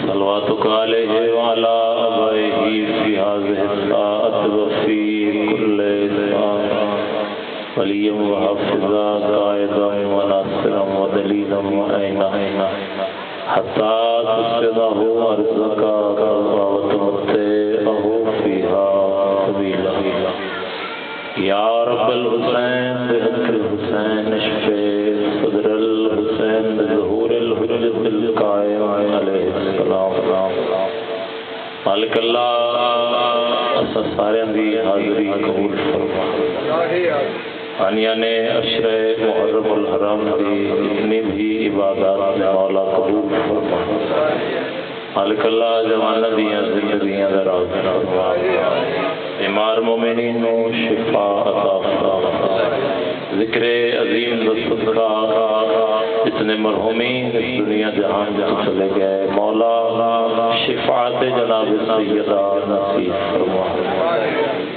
صلواتك عليه وعلى آبائه في هذه الساعة وفي كل ساعة وليا وحافظا قائدا وناصرا ودليلا وعينا حتى تسقطه أرزقك وتمتعه فيها طويلا يا رب الحسين بحق الحسين اشفي صدر الحسين بظهور الحجة القائم عليه السلام مالک اللہ اسا سارے دی حاضری قبول فرما آنیا نے عشر محرم الحرام دی جتنی بھی عبادات مولا قبول فرما مالک اللہ جوانہ دیاں زندگیاں دراز فرما بیمار مومنین و شفا عطا فرما ذکر عظیم صدقہ جتنے مرحومین اس دنیا جہان جہاں چلے گئے مولا شفاعت جناب سیدہ نصیب فرما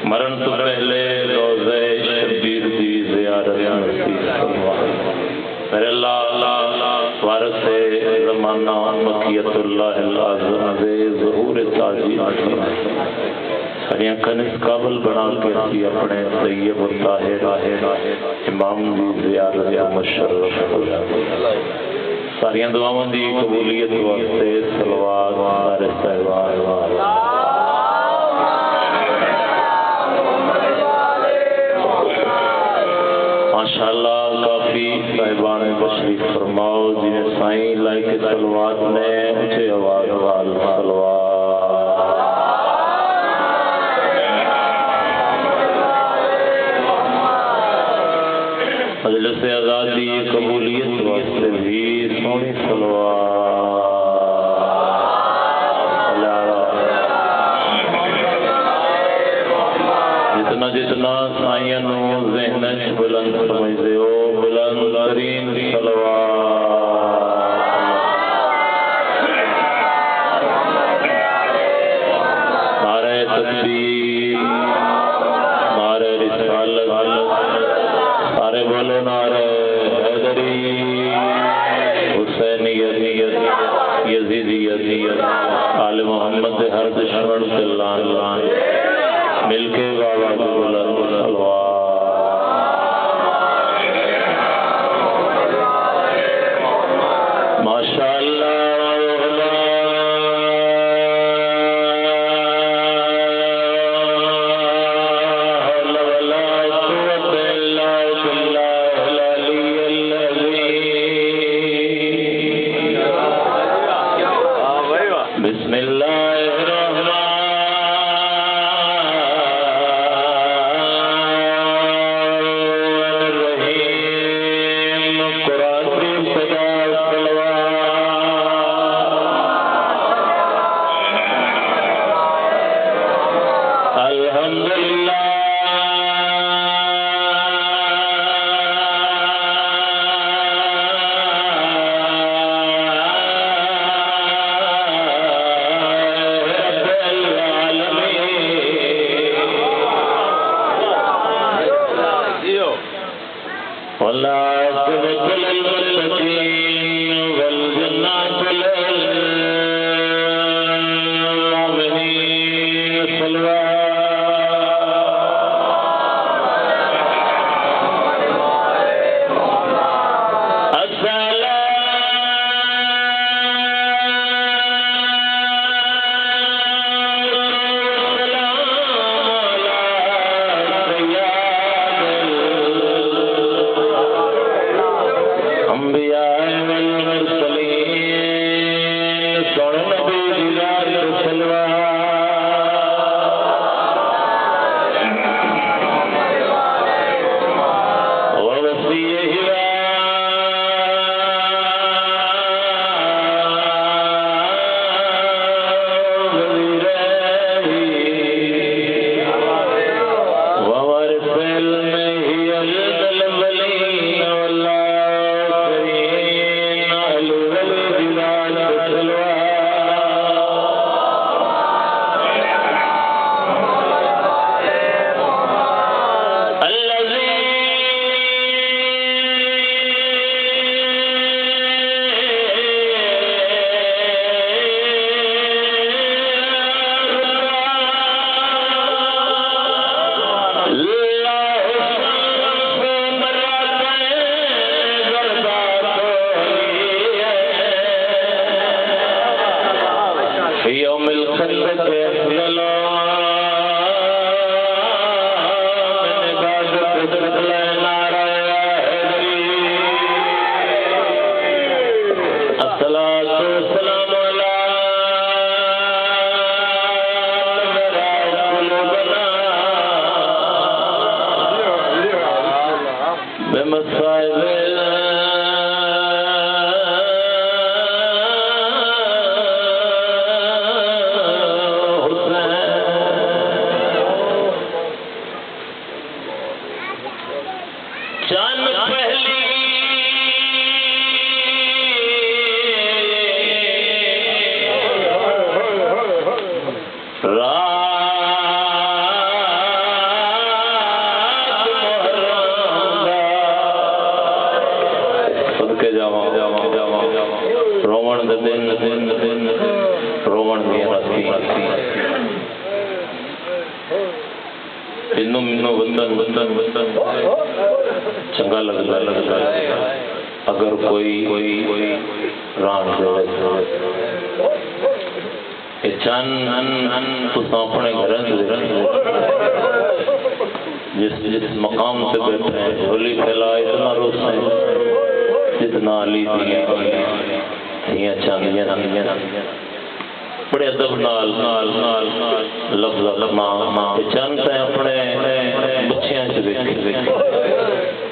مرن تو پہلے روزہ شبیر دی زیارت نصیب فرما میرے اللہ وارث زمانہ مکیت اللہ العظم دے ظہور تاجی فرما ساریاں کنس قابل بنا کے اسی اپنے طیب الطاہر امام دی زیارت مشرف ہو ساریاں دعاواں دی قبولیت واسطے صلوات سارے صاحبان ماشاءاللہ کافی صاحبان تشریف فرماؤ جنہیں سائیں لائق صلوات نے اونچے آواز وال صلوات مجلس آزادی قبولیت واسطے بھی سونی صلوات جتنا جتنا سائیں نو ذہن بلند سمجھتے ہو بلند ترین صلوات نعرہ تکبیر نعرہ رسالت سارے بولو نعرہ حیدری حسینیت یزیدیت آل محمد ہر دشمن سے لان لان مل کے بابا کو بلند صلوات ماشاءاللہ بسم اللہ الرحمن الرحیم قرآن کی صدا صلوات الحمدللہ چنگا لگتا اگر کوئی ران چند اپنے گھر جس مقام سے بیٹھے ہیں جھولی پھیلا اتنا روسیں جتنا علی دیا چاندیاں بڑے ادب نال لفظ چند اپنے بچیاں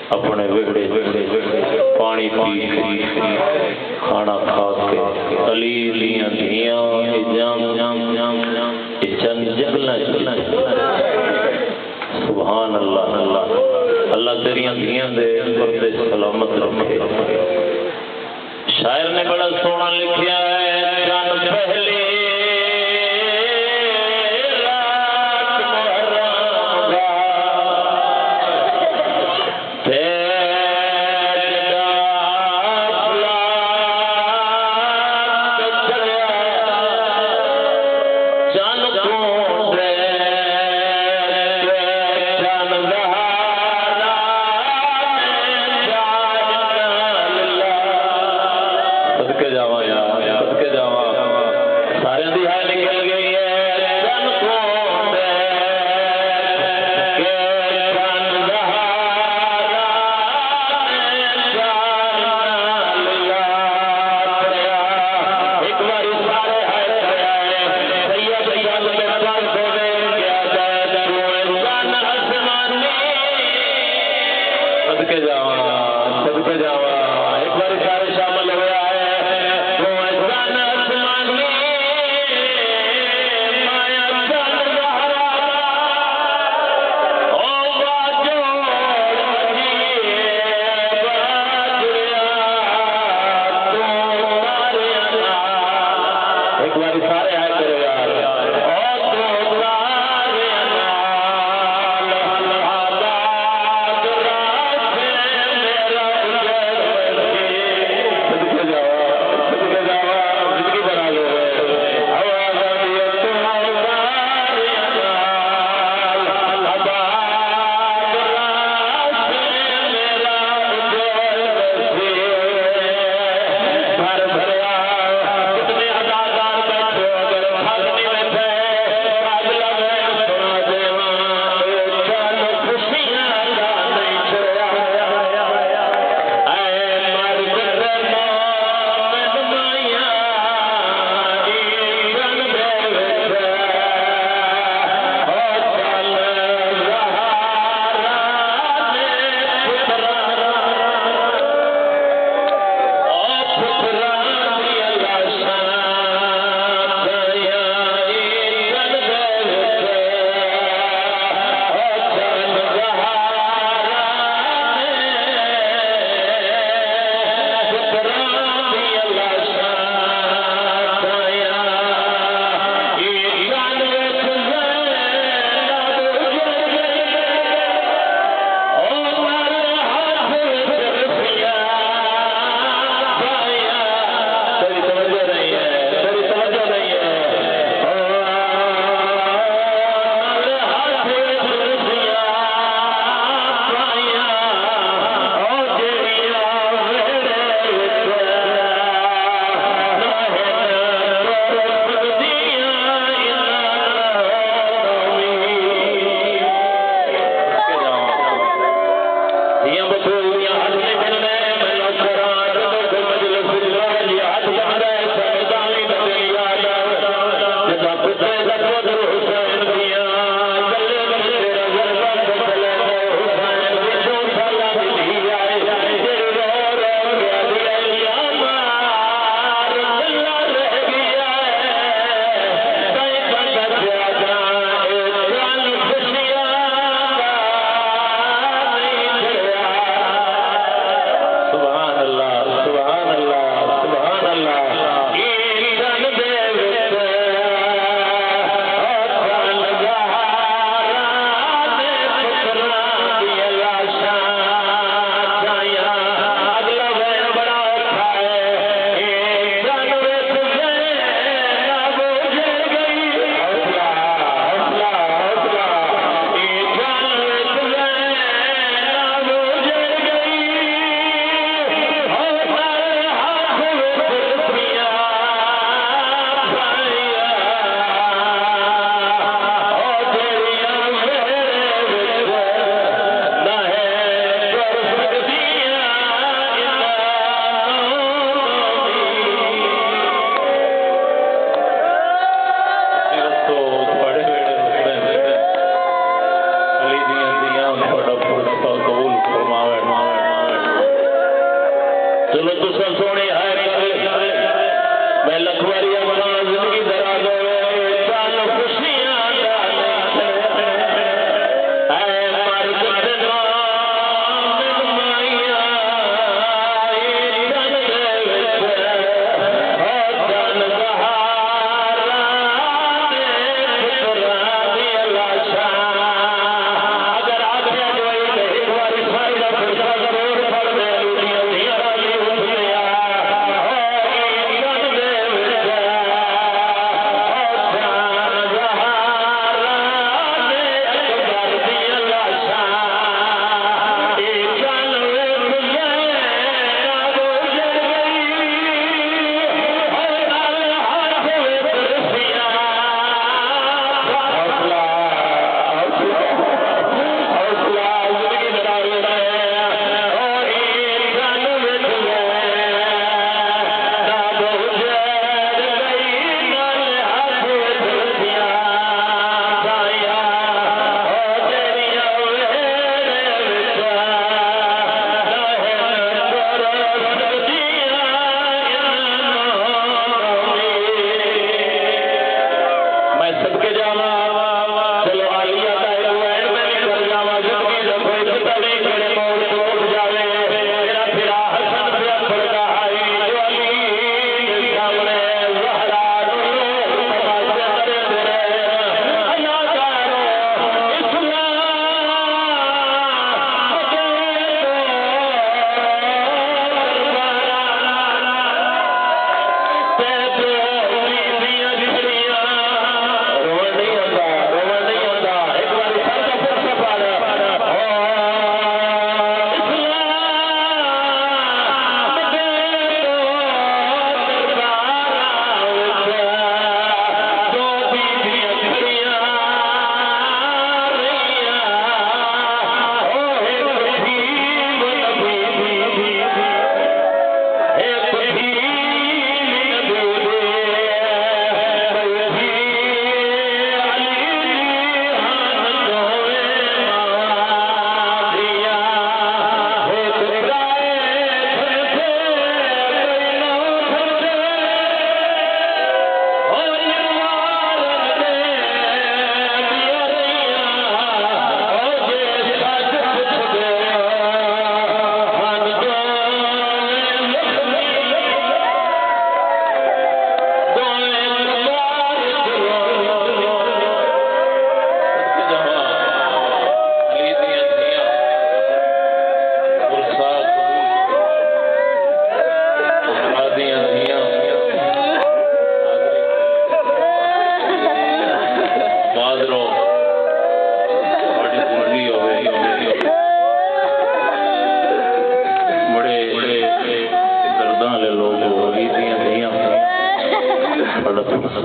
اپنے ویڑے پانی پی کھانا کھا کے علی لیاں دھیاں چند جنگل سبحان اللہ اللہ تیریاں دھیاں دے پردے سلامت رکھے شاعر نے بڑا سونا لکھیا ہے چند پہلے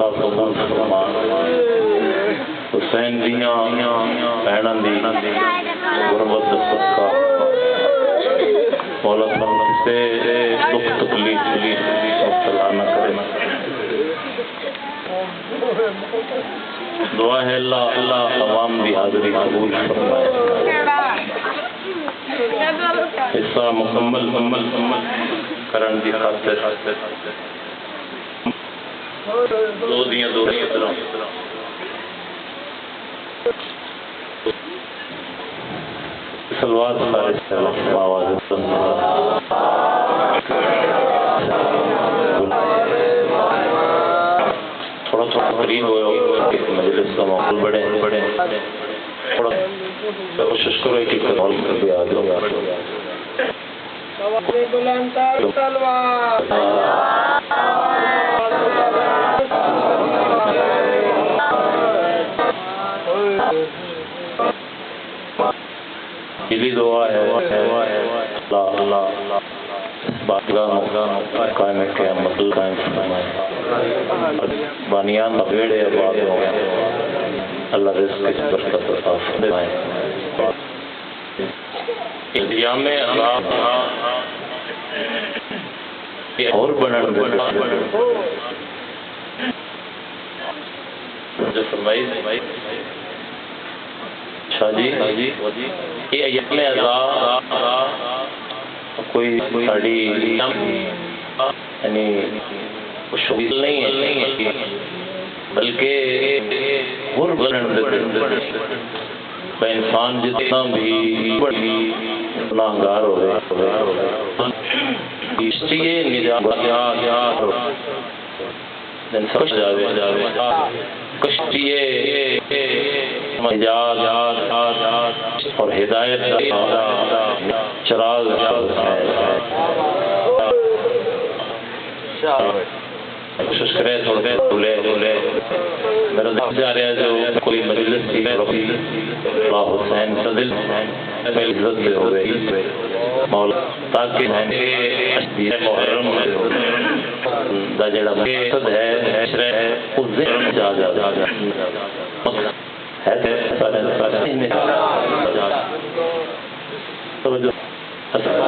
صدقہ قبول فرما حسین دیاں بہناں دی غربت دا صدقہ مولا کرم کسے دکھ تکلیف مبتلا نہ کرے دعا ہے اللہ تمام دی حاضری قبول فرمائے حصہ مکمل کرن دی خاطر دو طرح سلوات خارج سلام آواز تھوڑا قریب ہو مجلس کا ماحول بڑے تھوڑا کوشش کرو کہ کال کر بھی آ جاؤ پہلی دعا ہے اللہ بارگاہ قائم قیامت قائم فرمائے بانیان بیڑے آباد ہو اللہ رزق کی برکت عطا فرمائے انتظام اللہ اور بنن جو فرمائی شاہ جی یہ ایام عذاب کوئی ساڑی یعنی شغل نہیں ہے بلکہ انسان جتنا بھی گناہگار ہو رہے اور ہدایت چراغ کوشش کرے تھوڑے میرا جا رہا ہے جو کوئی مجلس تھی اللہ حسین صدل پہلی عزت میں ہو گئی مولا تاکہ محرم دا جڑا مقصد ہے اس ذہن جا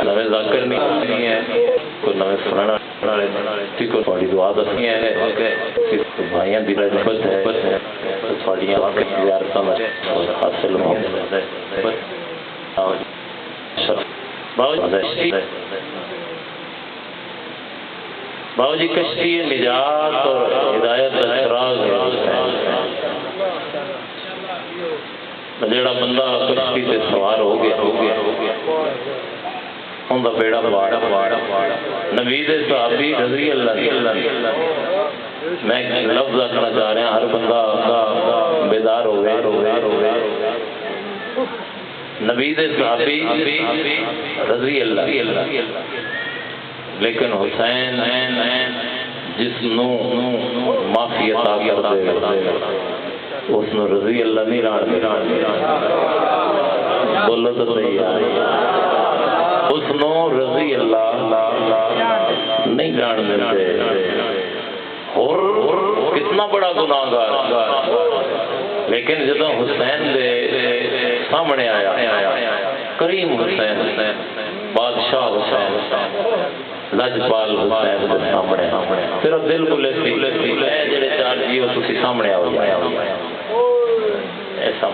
نویں ذاکر نہیں ہے کوئی نویں سنانا کو تھوڑی دعا دسنی ہے بھائیاں دی رحمت ہے تھوڑیاں زیارتاں حاصل ہوں باؤ جی کشتی نجات اور ہدایت کا چراغ ہے جڑا بندہ کشتی سے سوار ہو گیا ان کا بیڑا پار نبی دے صحابی رضی اللہ میں لفظ رکھنا چاہ رہا ہر بندہ بیدار ہو گئے نبی دے صحابی رضی اللہ لیکن حسین جس نو معافی عطا کر دے اس نو رضی اللہ نہیں ران بولو تو صحیح ہے اس نو رضی اللہ نہیں جان دیتے اور کتنا بڑا گناہگار لیکن جب حسین دے سامنے آیا کریم حسین بادشاہ حسین لجپال حسین دے سامنے صرف دل کو لیسی جڑے چار جیو تسی سامنے آؤ ایسا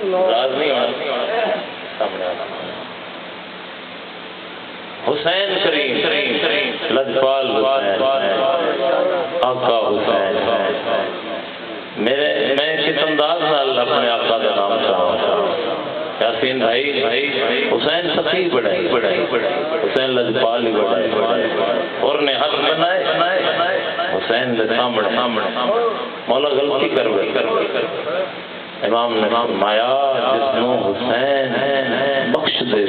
راز نہیں ہونا سامنے آنا حسین کریم لجپال حسین آقا حسین میں کس انداز نال اپنے آقا کا نام چاہوں یاسین بھائی حسین سخی بڑھائی حسین لجپال ہی بڑھائی اور نے حق بنائے حسین دے سامنے مولا غلطی کر امام نے فرمایا جس نو حسین بخش دے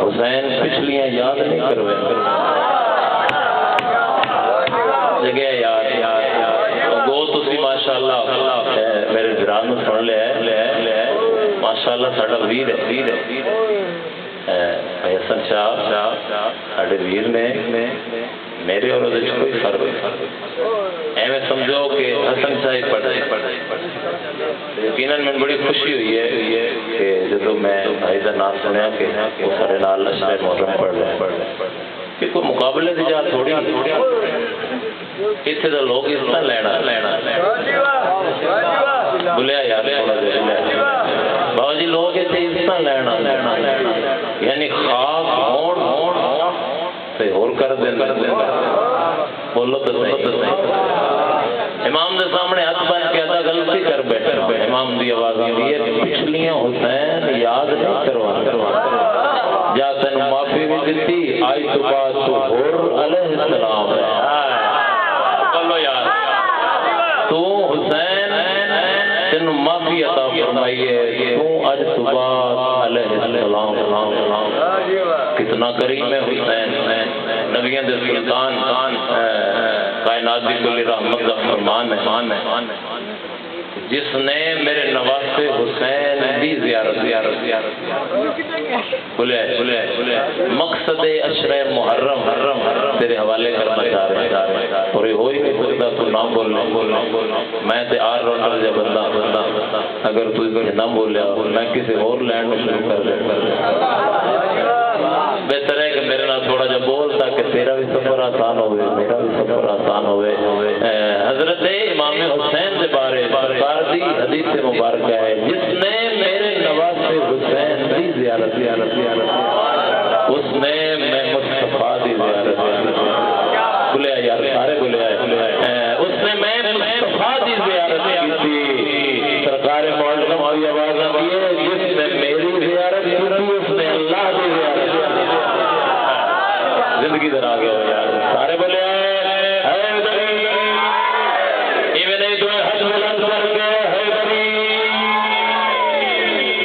حسین پچھلیاں یاد نہیں کروے جگہ یاد گو تسی ماشاءاللہ میرے بران میں سن لے ماشاءاللہ ساڑا ویر ہے حسن شاہ ساڑے ویر نے میرے اور اس کوئی فرق نہیں. ایویں سمجھو کہ حسن صاحب پڑھے. یقیناً میں بڑی خوشی ہوئی ہے کہ جب میں بھائی کا نام سنیا کہ وہ سارے نال اشرے محرم پڑھ رہے کہ کوئی مقابلے کی جا تھوڑی اتنے تو لوگ اس طرح لینا بولیا یار بابا جی لوگ اتنے اس طرح لینا یعنی خاک ہوڑ اور کر دیں بولو تو صحیح. امام دے سامنے ہاتھ بن کے ادا غلطی کر بیٹھا. امام دی آواز آئی ہے پچھلیاں حسین یاد نہیں کروا جا تین معافی بھی دیتی آئی تو بعد تو ہور علیہ السلام ہے. بولو یار تو حسین تین معافی عطا فرمائی ہے تو اج تو بعد علیہ السلام. کتنا کریم ہے حسین نبیوں دے سلطان کائنات دی کلی رحمت کا فرمان ہے جس نے میرے نواسے حسین دی زیارت بولے مقصد عشرہ محرم تیرے حوالے کرنا چاہ رہے اور یہ ہوئی نہیں سکتا تو نہ بولنا. میں تے آر رونر جا بندہ اگر تو نہ بولیا میں کسی اور لینڈ میں شروع کر دے. بہتر ہے کہ میرے نال تھوڑا جا بول تاکہ تیرا بھی سفر آسان ہوئے میرا بھی سفر آسان ہوئے. حضرت امام حسین کے بارے سرکار دی حدیث مبارکہ ہے جس نے میرے نواسے حسین دی زیارت اس نے میں مصطفیٰ دی زیارت بولیا یار سارے بولیا اس نے میں مصطفیٰ دی زیارت کی تھی. سرکار معظم کی آواز آتی ہے جس نے میری زیارت کی تھی اس نے اللہ دی زیارت زندگی در آ گیا یار سارے بولے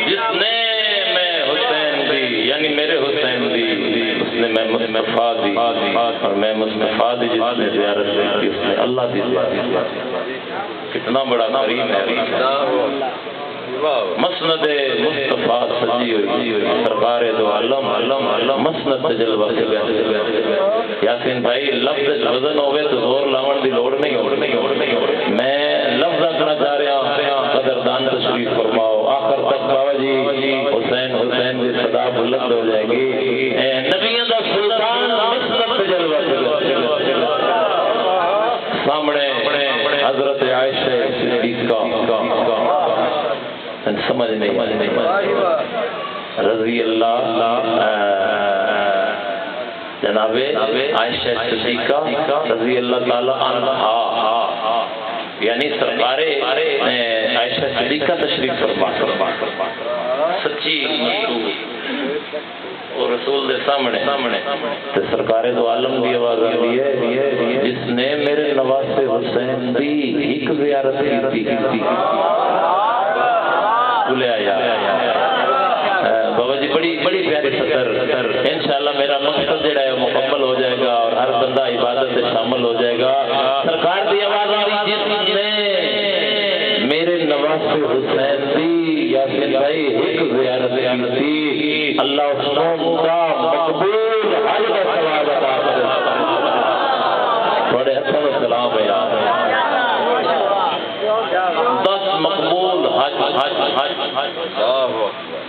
جس نے میں حسین دی یعنی میرے حسین دی اس نے میں مصطفیٰ دی اور میں مصطفیٰ دی جس نے زیارت کی اس نے اللہ دی زیارت. کتنا بڑا کریم ہے. مسند مصطفیٰ سجی ہوئی سرکار دو عالم مسند تجلوہ سے یاسین بھائی لفظ وزن ہوئے تو زور لاؤن دی لوڑ نہیں. میں لفظ رکھنا چاہ رہا ہوں قدردان تشریف فرماؤ. آخر تک بابا جی حسین کی صدا بلند ہو جائے گی. نبیوں دا سلطان مسند تجلوہ سامنے حضرت عائشہ صدیقہ سمجھ نہیں رضی اللہ جناب عائشہ صدیقہ رضی اللہ تعالی عنہا یعنی سرکار عائشہ صدیقہ تشریف فرما سچی اور رسول دے سامنے تے سرکار دو عالم دی آواز آتی ہے جس نے میرے نواسے حسین دی ایک زیارت کی تھی. بابا جی بڑی پیاری سطر انشاءاللہ میرا مقصد جڑا ہے مکمل ہو جائے گا اور ہر بندہ عبادت سے شامل ہو جائے گا. سرکار دی آواز آ رہی جس نے میرے نواسے حسین دی یاسین بھائی ایک زیارت کی اللہ اس کا مقبول حج کا ثواب عطا کرے. بڑے اچھا سلام ہے یار 10 مقبول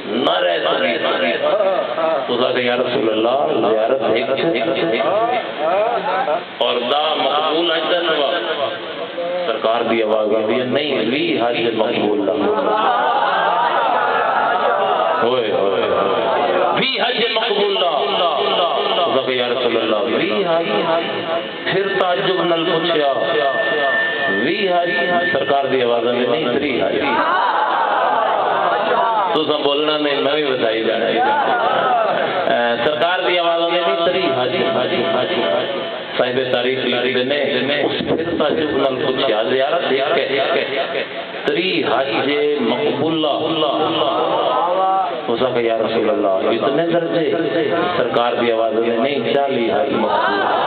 نہ رہ سکے تو کہ یا رسول اللہ زیارت ایک اور دا مقبول حج دا ثواب. سرکار دی آواز آئی ہے نہیں وی حج مقبول دا ہوئے وی حج مقبول دا کہ یا رسول اللہ وی حج. پھر تعجب نال پوچھیا وی حج سرکار دی آواز میں نہیں 3 حج تو سب بولنا نہیں میں بھی بتائی جانا سرکار دی آواز میں نہیں 3 حج صاحب تاریخ لکھتے نے اس پھر تعجب نال پوچھیا زیارت ایک ہے 3 حج مقبولہ اس کا یا رسول اللہ اتنے درجے سرکار دی آواز میں نہیں 40 حج مقبول.